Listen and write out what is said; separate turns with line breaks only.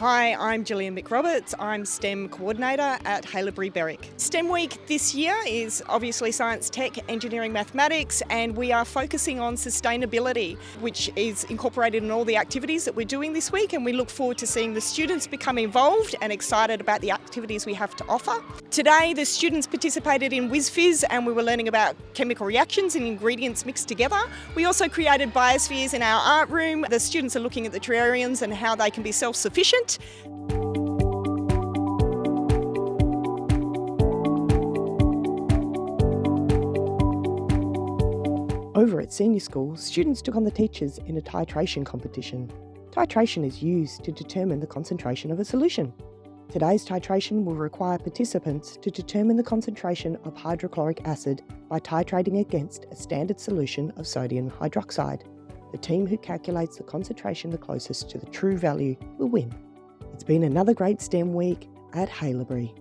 Hi, I'm Jillian McRoberts. I'm STEM Coordinator at Haileybury, Berwick. STEM Week this year is obviously science, tech, engineering, mathematics, and we are focusing on sustainability, which is incorporated in all the activities that we're doing this week, and we look forward to seeing the students become involved and excited about the activities we have to offer. Today, the students participated in WizzFizz and we were learning about chemical reactions and ingredients mixed together. We also created biospheres in our art room. The students are looking at the terrariums and how they can be self-sufficient.
Over at senior school, students took on the teachers in a titration competition. Titration is used to determine the concentration of a solution. Today's titration will require participants to determine the concentration of hydrochloric acid by titrating against a standard solution of sodium hydroxide. The team who calculates the concentration the closest to the true value will win. It's been another great STEM week at Haileybury.